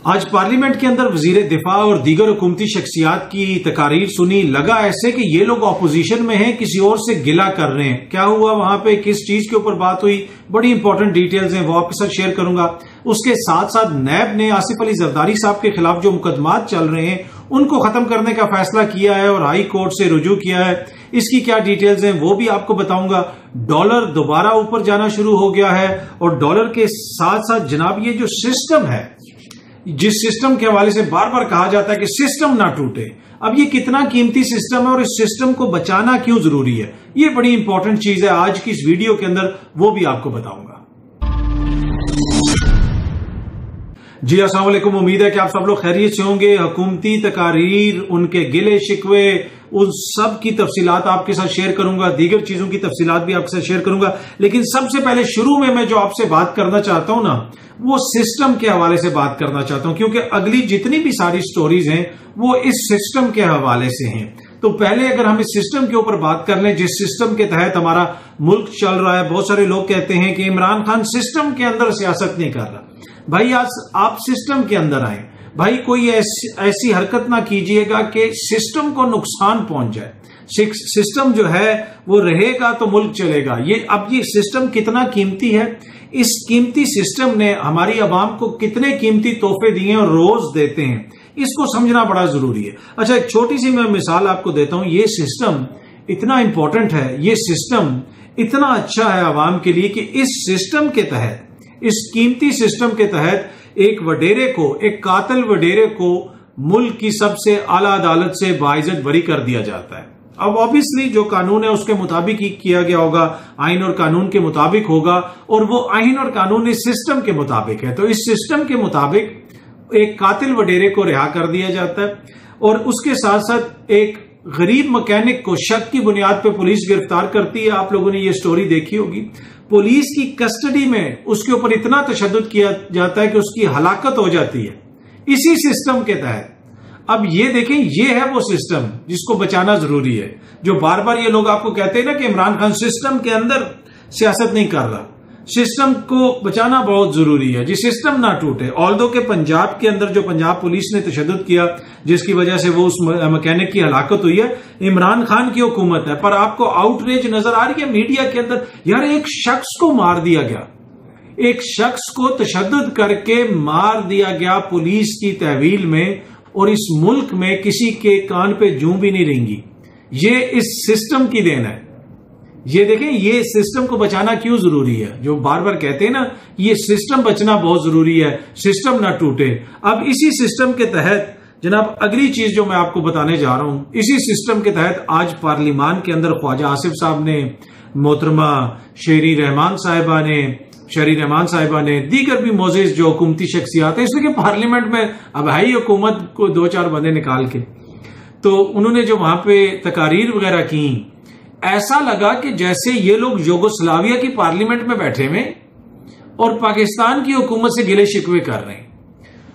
आज पार्लियामेंट के अंदर वजीर दिफा और दीगर हुकूमती शख्सियात की तकारीर सुनी। लगा ऐसे कि ये लोग ऑपोजिशन में हैं, किसी और से गिला कर रहे हैं। क्या हुआ वहां पे, किस चीज के ऊपर बात हुई, बड़ी इंपॉर्टेंट डिटेल्स हैं, वो आपके साथ शेयर करूंगा। उसके साथ साथ नैब ने आसिफ अली जरदारी साहब के खिलाफ जो मुकदमात चल रहे हैं उनको खत्म करने का फैसला किया है और हाई कोर्ट से रुजू किया है। इसकी क्या डिटेल्स हैं वो भी आपको बताऊंगा। डॉलर दोबारा ऊपर जाना शुरू हो गया है और डॉलर के साथ साथ जनाब ये जो सिस्टम है, जिस सिस्टम के हवाले से बार बार कहा जाता है कि सिस्टम ना टूटे, अब ये कितना कीमती सिस्टम है और इस सिस्टम को बचाना क्यों जरूरी है, ये बड़ी इंपॉर्टेंट चीज है। आज की इस वीडियो के अंदर वो भी आपको बताऊंगा। जी अस्सलाम वालेकुम, उम्मीद है कि आप सब लोग खैरियत से होंगे। हुकूमती तकारीर, उनके गिले शिकवे, उन सब की तफसीलात आपके साथ शेयर करूंगा, दीगर चीजों की तफसीलात भी आपके साथ शेयर करूंगा। लेकिन सबसे पहले शुरू में मैं जो आपसे बात करना चाहता हूं ना, वो सिस्टम के हवाले से बात करना चाहता हूं, क्योंकि अगली जितनी भी सारी स्टोरीज हैं वो इस सिस्टम के हवाले से हैं। तो पहले अगर हम इस सिस्टम के ऊपर बात कर लें, जिस सिस्टम के तहत हमारा मुल्क चल रहा है। बहुत सारे लोग कहते हैं कि इमरान खान सिस्टम के अंदर सियासत नहीं कर रहा। भाई आज आप सिस्टम के अंदर आए, भाई कोई ऐसी हरकत ना कीजिएगा कि सिस्टम को नुकसान पहुंच जाए। सिस्टम जो है वो रहेगा तो मुल्क चलेगा। ये सिस्टम कितना कीमती है, इस कीमती सिस्टम ने हमारी आवाम को कितने कीमती तोहफे दिए और रोज देते हैं, इसको समझना बड़ा जरूरी है। अच्छा, एक छोटी सी मैं मिसाल आपको देता हूं। ये सिस्टम इतना इंपॉर्टेंट है, ये सिस्टम इतना अच्छा है आवाम के लिए कि इस सिस्टम के तहत, इस कीमती सिस्टम के तहत एक वडेरे को, एक कातिल वडेरे को मुल्क की सबसे आला अदालत से बाइज्जत बरी कर दिया जाता है। अब ऑब्वियसली जो कानून है उसके मुताबिक ही किया गया होगा, आइन और कानून के मुताबिक होगा, और वो आइन और कानून इस सिस्टम के मुताबिक है। तो इस सिस्टम के मुताबिक एक कातिल वडेरे को रिहा कर दिया जाता है और उसके साथ साथ एक गरीब मैकेनिक को शक की बुनियाद पर पुलिस गिरफ्तार करती है। आप लोगों ने ये स्टोरी देखी होगी। पुलिस की कस्टडी में उसके ऊपर इतना तशद्दुद किया जाता है कि उसकी हलाकत हो जाती है इसी सिस्टम के तहत। अब ये देखें, ये है वो सिस्टम जिसको बचाना जरूरी है। जो बार बार ये लोग आपको कहते हैं ना कि इमरान खान सिस्टम के अंदर सियासत नहीं कर रहा, सिस्टम को बचाना बहुत जरूरी है, जी सिस्टम ना टूटे। ऑल्दो के पंजाब के अंदर जो पंजाब पुलिस ने तशद्दुद किया जिसकी वजह से वो उस मैकेनिक की हलाकत हुई है, इमरान खान की हुकूमत है। पर आपको आउटरेज नजर आ रही है मीडिया के अंदर, यार एक शख्स को मार दिया गया, एक शख्स को तशद्दुद करके मार दिया गया पुलिस की तहवील में, और इस मुल्क में किसी के कान पे जूं भी नहीं रेंगी। ये इस सिस्टम की देन है। ये देखें, ये सिस्टम को बचाना क्यों जरूरी है। जो बार बार कहते हैं ना, ये सिस्टम बचना बहुत जरूरी है, सिस्टम ना टूटे। अब इसी सिस्टम के तहत जनाब अगली चीज जो मैं आपको बताने जा रहा हूं, इसी सिस्टम के तहत आज पार्लियामान के अंदर ख्वाजा आसिफ साहब ने, मोहतरमा शहरी रहमान साहिबा ने, दीगर भी मोअज़्ज़िज़ जो हुकूमती शख्सियात है, इसलिए पार्लियामेंट में अब है ही हुकूमत को दो चार बंदे निकाल के, तो उन्होंने जो वहां पे तकारीर वगैरह की, ऐसा लगा कि जैसे ये लोग यूगोस्लाविया की पार्लियामेंट में बैठे हुए और पाकिस्तान की हुकूमत से गिले शिकवे कर रहे हैं।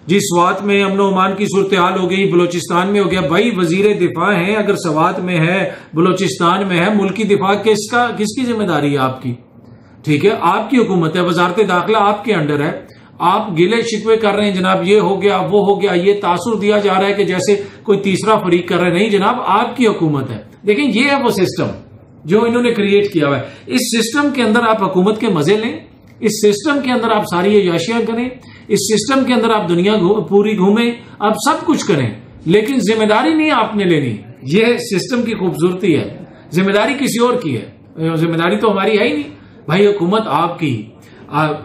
जी स्वात में अमन ओमान की सूरत हाल हो गई, बलोचिस्तान में हो गया। भाई वजीर दिफा है, अगर स्वात में है, बलोचिस्तान में है, मुल्क की दिफा किसकी जिम्मेदारी है आपकी? ठीक है, आपकी हुकूमत है, वजारत दाखिला आपके अंडर है, आप गिले शिकवे कर रहे हैं जनाब, ये हो गया वो हो गया, ये तासुर दिया जा रहा है कि जैसे कोई तीसरा फरीक कर रहा है। नहीं जनाब, आपकी हुकूमत है। लेकिन ये है वो सिस्टम जो इन्होंने क्रिएट किया हुआ है। इस सिस्टम के अंदर आप हुकूमत के मजे लें, इस सिस्टम के अंदर आप सारी याशियां करें, इस सिस्टम के अंदर आप दुनिया पूरी घूमें, आप सब कुछ करें, लेकिन जिम्मेदारी नहीं आपने लेनी। यह सिस्टम की खूबसूरती है, जिम्मेदारी किसी और की है, जिम्मेदारी तो हमारी है ही नहीं। भाई हुकूमत आपकी,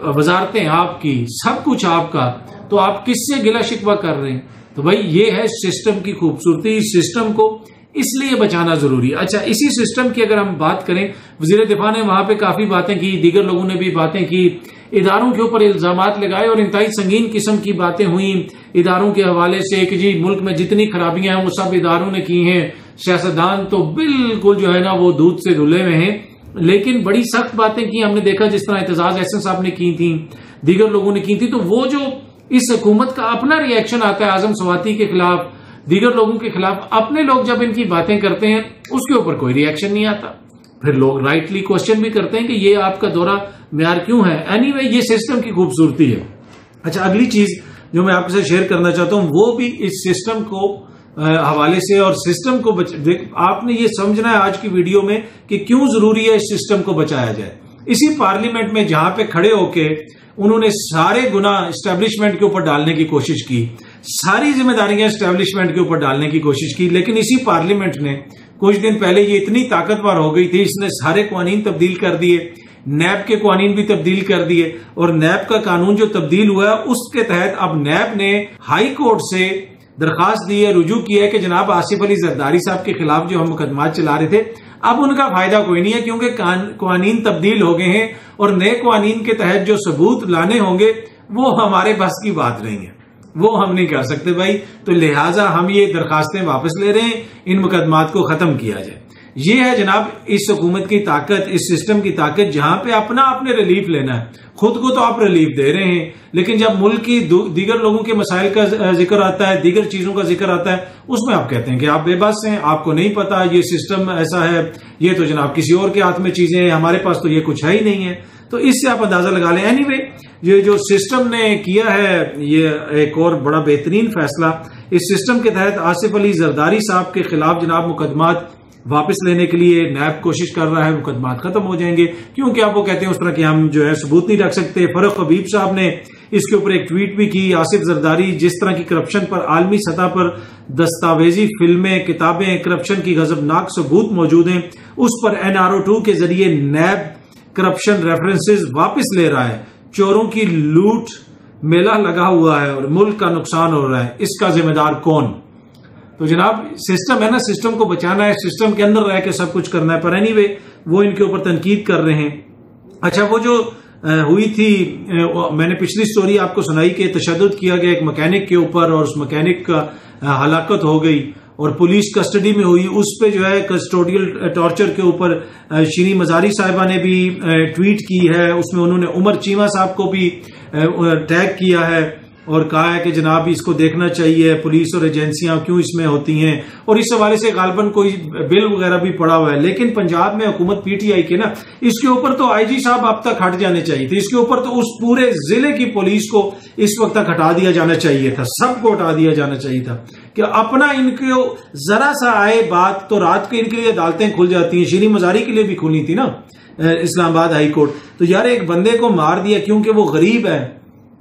वजारतें आपकी, सब कुछ आपका, तो आप किससे गिला शिकवा कर रहे हैं? तो भाई ये है सिस्टम की खूबसूरती। इस सिस्टम को इसलिए बचाना जरूरी है। अच्छा, इसी सिस्टम की अगर हम बात करें, वजीर दिफा ने वहां पे काफी बातें की, दीगर लोगों ने भी बातें की, इदारों के ऊपर इल्जामात लगाए और इंतहाई संगीन किस्म की बातें हुई इदारों के हवाले से कि जी मुल्क में जितनी खराबियां हैं वो सब इदारों ने की हैं। सियासतदान तो बिल्कुल जो है ना वो दूध से धुले हुए हैं, लेकिन बड़ी सख्त बातें की हमने देखा, जिस तरह एतजाज एहसन साहब ने की थी, दीगर लोगों ने की थी। तो वो जो इस हुकूमत का अपना रिएक्शन आता है आजम स्वाति के खिलाफ, दीगर लोगों के खिलाफ, अपने लोग जब इनकी बातें करते हैं उसके ऊपर कोई रिएक्शन नहीं आता। फिर लोग राइटली क्वेश्चन भी करते हैं कि ये आपका दौरा म्यार क्यों है। एनीवे, ये सिस्टम की खूबसूरती है। अच्छा, अगली चीज जो मैं आपके साथ शेयर करना चाहता हूं वो भी इस सिस्टम को हवाले से, और सिस्टम को आपने ये समझना है आज की वीडियो में कि क्यों जरूरी है इस सिस्टम को बचाया जाए। इसी पार्लियामेंट में जहां पे खड़े होके उन्होंने सारे गुना एस्टेब्लिशमेंट के ऊपर डालने की कोशिश की, सारी जिम्मेदारियां एस्टेब्लिशमेंट के ऊपर डालने की कोशिश की, लेकिन इसी पार्लियामेंट ने कुछ दिन पहले ये इतनी ताकतवर हो गई थी, इसने सारे कानून तब्दील कर दिए, नैब के कानून भी तब्दील कर दिए, और नैब का कानून जो तब्दील हुआ है उसके तहत अब नैब ने हाई कोर्ट से दरखास्त दी है, रुजू किया है कि जनाब आसिफ अली जरदारी साहब के खिलाफ जो हम मुकदमा चला रहे थे अब उनका फायदा कोई नहीं है, क्योंकि कानून तब्दील हो गए हैं और नए कानून के तहत जो सबूत लाने होंगे वो हमारे बस की बात नहीं है, वो हम नहीं कर सकते भाई। तो लिहाजा हम ये दरखास्तें वापस ले रहे हैं, इन मुकदमात को खत्म किया जाए। ये है जनाब इस हुकूमत की ताकत, इस सिस्टम की ताकत, जहां पे अपना आपने रिलीफ लेना है। खुद को तो आप रिलीफ दे रहे हैं, लेकिन जब मुल्क की दीगर लोगों के मसाइल का जिक्र आता है, दीगर चीजों का जिक्र आता है, उसमें आप कहते हैं कि आप बेबस हैं, आपको नहीं पता, ये सिस्टम ऐसा है, ये तो जनाब किसी और के हाथ में चीजें हैं, हमारे पास तो ये कुछ है ही नहीं है। तो इससे आप अंदाजा लगा लें। एनीवे, ये जो सिस्टम ने किया है, ये एक और बड़ा बेहतरीन फैसला, इस सिस्टम के तहत आसिफ अली जरदारी साहब के खिलाफ जनाब मुकदमात वापस लेने के लिए नैब कोशिश कर रहा है, मुकदमात खत्म हो जाएंगे, क्योंकि आप वो कहते हैं उस तरह के हम जो है सबूत नहीं रख सकते। फरूख हबीब साहब ने इसके ऊपर एक ट्वीट भी की, आसिफ जरदारी जिस तरह की करप्शन पर आलमी सतह पर दस्तावेजी फिल्में, किताबें, करप्शन की गजबनाक सबूत मौजूद हैं, उस पर NRO2 के जरिए नैब करप्शन रेफरेंसेस वापस ले रहा है, चोरों की लूट मेला लगा हुआ है और मुल्क का नुकसान हो रहा है, इसका जिम्मेदार कौन? तो जनाब सिस्टम है ना, सिस्टम को बचाना है, सिस्टम के अंदर रह के सब कुछ करना है, पर एनीवे वो इनके ऊपर तनकीद कर रहे हैं। अच्छा, वो जो हुई थी, मैंने पिछली स्टोरी आपको सुनाई कि तशद्दुद किया गया एक मैकेनिक के ऊपर और उस मैकेनिक का हलाकत हो गई और पुलिस कस्टडी में हुई, उस पे जो है कस्टोडियल टॉर्चर के ऊपर शीरी मजारी साहिबा ने भी ट्वीट की है, उसमें उन्होंने उमर चीमा साहब को भी टैग किया है और कहा है कि जनाब इसको देखना चाहिए, पुलिस और एजेंसियां क्यों इसमें होती हैं, और इस हवाले से गालबन कोई बिल वगैरह भी पड़ा हुआ है। लेकिन पंजाब में हुकूमत PTI के ना, इसके ऊपर तो IG साहब अब तक हट जाने चाहिए थे, इसके ऊपर तो उस पूरे जिले की पुलिस को इस वक्त तक हटा दिया जाना चाहिए था, सबको हटा दिया जाना चाहिए था कि अपना इनको जरा सा आए बात तो रात को इनके लिए अदालतें खुल जाती हैं। शीरी मजारी के लिए भी खुली थी ना इस्लामाबाद हाई कोर्ट, तो यार एक बंदे को मार दिया क्योंकि वो गरीब है,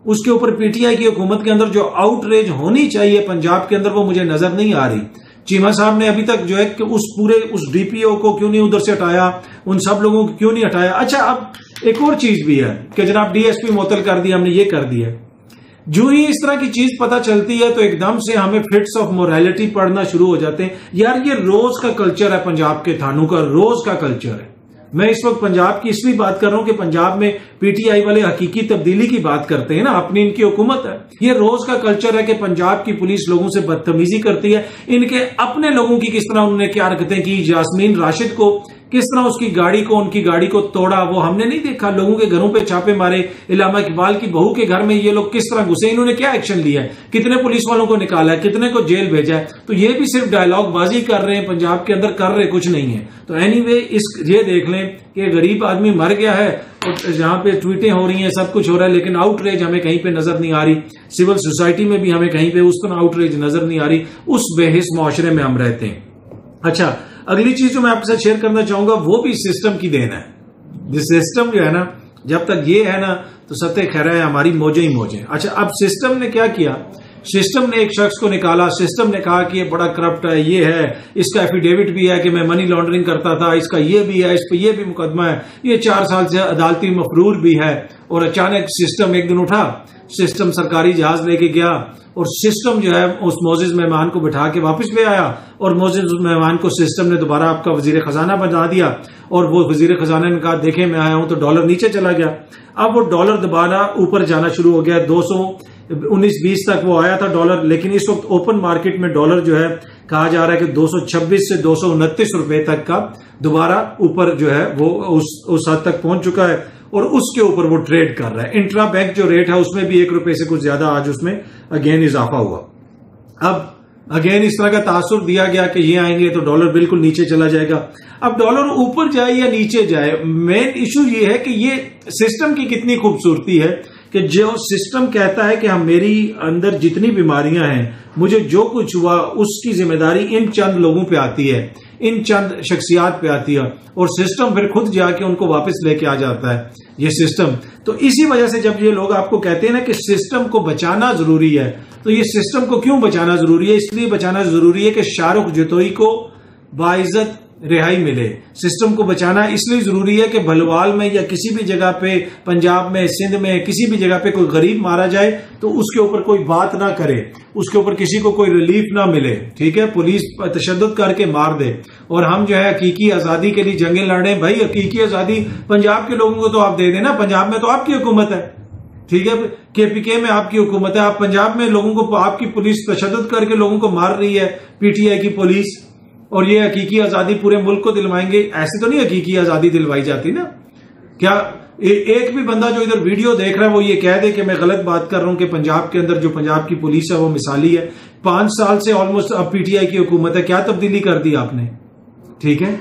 उसके ऊपर PTI की हुकूमत के अंदर जो आउटरेज होनी चाहिए पंजाब के अंदर वो मुझे नजर नहीं आ रही। चीमा साहब ने अभी तक जो है कि उस DPO को क्यों नहीं उधर से हटाया, उन सब लोगों को क्यों नहीं हटाया। अच्छा, अब एक और चीज भी है कि जनाब DSP मुअत्तल कर दिया, हमने ये कर दिया। जो ही इस तरह की चीज पता चलती है तो एकदम से हमें फिट्स ऑफ मोरालिटी पड़ना शुरू हो जाते हैं। यार ये रोज का कल्चर है, पंजाब के थानों का रोज का कल्चर है। मैं इस वक्त पंजाब की इसलिए बात कर रहा हूं कि पंजाब में PTI वाले हकीकी तब्दीली की बात करते हैं ना, अपनी इनकी हुकूमत है। ये रोज का कल्चर है कि पंजाब की पुलिस लोगों से बदतमीजी करती है। इनके अपने लोगों की किस तरह उन्होंने क्या हरकतें की, यास्मीन राशिद को किस तरह उनकी गाड़ी को तोड़ा वो हमने नहीं देखा, लोगों के घरों पे छापे मारे, इलामा इकबाल की बहू के घर में ये लोग किस तरह घुसे, इन्होंने क्या एक्शन लिया है, कितने पुलिस वालों को निकाला है, कितने को जेल भेजा है। तो ये भी सिर्फ डायलॉग बाजी कर रहे हैं, पंजाब के अंदर कर रहे कुछ नहीं है। तो एनीवे ये देख लें कि गरीब आदमी मर गया है और जहां पे ट्वीटें हो रही हैं, सब कुछ हो रहा है, लेकिन आउटरेज हमें कहीं पे नजर नहीं आ रही। सिविल सोसाइटी में भी हमें कहीं पे उस तरह आउटरेज नजर नहीं आ रही, उस बेहिस मुआशरे में हम रहते हैं। अच्छा, अगली चीज जो मैं आपके साथ शेयर करना चाहूंगा वो भी सिस्टम की देन है। ये सिस्टम जो है ना, जब तक ये है ना तो सत्य खैर है, हमारी मौजें ही मौजें। अच्छा, अब सिस्टम ने क्या किया, सिस्टम ने एक शख्स को निकाला, सिस्टम ने कहा कि ये बड़ा करप्ट है, ये है, इसका एफिडेविट भी है कि मैं मनी लॉन्ड्रिंग करता था, इसका ये भी है, इस पर ये भी मुकदमा है, ये 4 साल से अदालती मफरूर भी है। और अचानक सिस्टम एक दिन उठा, सिस्टम सरकारी जहाज लेके गया और सिस्टम जो है उस मोजिज मेहमान को बिठा के वापस ले आया और मोजिज मेहमान को सिस्टम ने दोबारा आपका वजीर खजाना बना दिया। और वो वजीर खजाना ने कहा देखें मैं आया हूं, तो डॉलर नीचे चला गया। अब वो डॉलर दोबारा ऊपर जाना शुरू हो गया, 219-20 तक वो आया था डॉलर, लेकिन इस वक्त ओपन मार्केट में डॉलर जो है कहा जा रहा है कि 226 से 229 रुपए तक का दोबारा ऊपर जो है वो उस हद तक पहुंच चुका है और उसके ऊपर वो ट्रेड कर रहा है। इंट्रा बैंक जो रेट है उसमें भी 1 रुपए से कुछ ज्यादा आज उसमें अगेन इजाफा हुआ। अब अगेन इस तरह का तासुर दिया गया कि ये आएंगे तो डॉलर बिल्कुल नीचे चला जाएगा। अब डॉलर ऊपर जाए या नीचे जाए, मेन इशू ये है कि ये सिस्टम की कितनी खूबसूरती है कि जो सिस्टम कहता है कि हम मेरी अंदर जितनी बीमारियां हैं, मुझे जो कुछ हुआ उसकी जिम्मेदारी इन चंद लोगों पे आती है, इन चंद शख्सियात पे आती है, और सिस्टम फिर खुद जाके उनको वापस लेके आ जाता है ये सिस्टम। तो इसी वजह से जब ये लोग आपको कहते हैं ना कि सिस्टम को बचाना जरूरी है, तो ये सिस्टम को क्यों बचाना जरूरी है? इसलिए बचाना जरूरी है कि शाहरुख जतोई को बाइज्जत रिहाई मिले। सिस्टम को बचाना इसलिए जरूरी है कि भलवाल में या किसी भी जगह पे, पंजाब में, सिंध में, किसी भी जगह पे कोई गरीब मारा जाए तो उसके ऊपर कोई बात ना करे, उसके ऊपर किसी को कोई रिलीफ ना मिले, ठीक है, पुलिस तशद्दुद करके मार दे, और हम जो है हकीकी आजादी के लिए जंगें लड़े। भाई हकीकी आजादी पंजाब के लोगों को तो आप दे देना, पंजाब में तो आपकी हुकूमत है, ठीक है, केपीके में आपकी हुकूमत है, आप पंजाब में लोगों को, आपकी पुलिस तशद्दुद करके लोगों को मार रही है, पीटीआई की पुलिस, और ये हकीकी आजादी पूरे मुल्क को दिलवाएंगे। ऐसे तो नहीं हकीकी आजादी दिलवाई जाती ना। क्या एक भी बंदा जो इधर वीडियो देख रहा है वो ये कह दे कि मैं गलत बात कर रहा हूं कि पंजाब के अंदर जो पंजाब की पुलिस है वो मिसाली है? 5 साल से ऑलमोस्ट अब पीटीआई की हुकूमत है, क्या तब्दीली कर दी आपने? ठीक है,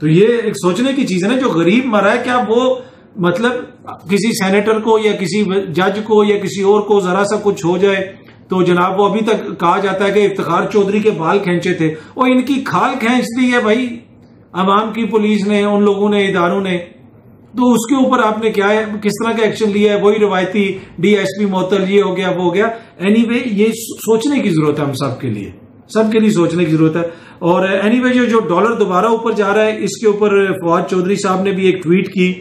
तो ये एक सोचने की चीज है ना। जो गरीब मरा है, क्या वो मतलब किसी सेनेटर को या किसी जज को या किसी और को जरा सा कुछ हो जाए तो जनाब वो अभी तक कहा जाता है कि इफ्तिखार चौधरी के बाल खींचे थे, और इनकी खाल खींच दी है भाई अवाम की पुलिस ने, उन लोगों ने, इदारों ने। तो उसके ऊपर आपने क्या है, किस तरह का एक्शन लिया है? वही रवायती डीएसपी मोहतल, ये हो गया, वो हो गया। एनीवे ये सोचने की जरूरत है, हम सबके लिए सोचने की जरूरत है। और एनीवे जो डॉलर दोबारा ऊपर जा रहा है, इसके ऊपर फवाद चौधरी साहब ने भी एक ट्वीट की।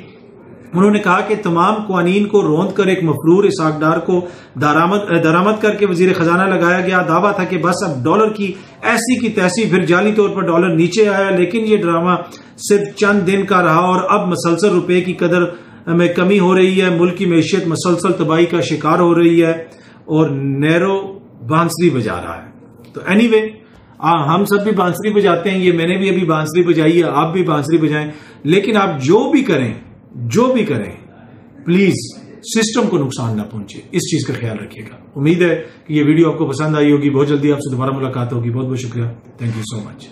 उन्होंने कहा कि तमाम कवानीन को रोंद कर एक मफरूर इसाकदार को दरामद करके वजीर खजाना लगाया गया। दावा था कि बस अब डॉलर की ऐसी की तैसी, फिर जाली तौर पर डॉलर नीचे आया, लेकिन ये ड्रामा सिर्फ चंद दिन का रहा और अब मसलसल रुपए की कदर में कमी हो रही है। मुल्क की मैशियत मसलसल तबाही का शिकार हो रही है और नैरो बांसुरी बजा रहा है। तो एनीवे हम सब भी बांसुरी बजाते हैं, ये मैंने भी अभी बांसुरी बजाई है, आप भी बांसुरी बजाएं, लेकिन आप जो भी करें प्लीज सिस्टम को नुकसान ना पहुंचे, इस चीज का ख्याल रखिएगा। उम्मीद है कि ये वीडियो आपको पसंद आई होगी। बहुत जल्दी आपसे दोबारा मुलाकात होगी। बहुत बहुत शुक्रिया। Thank you so much.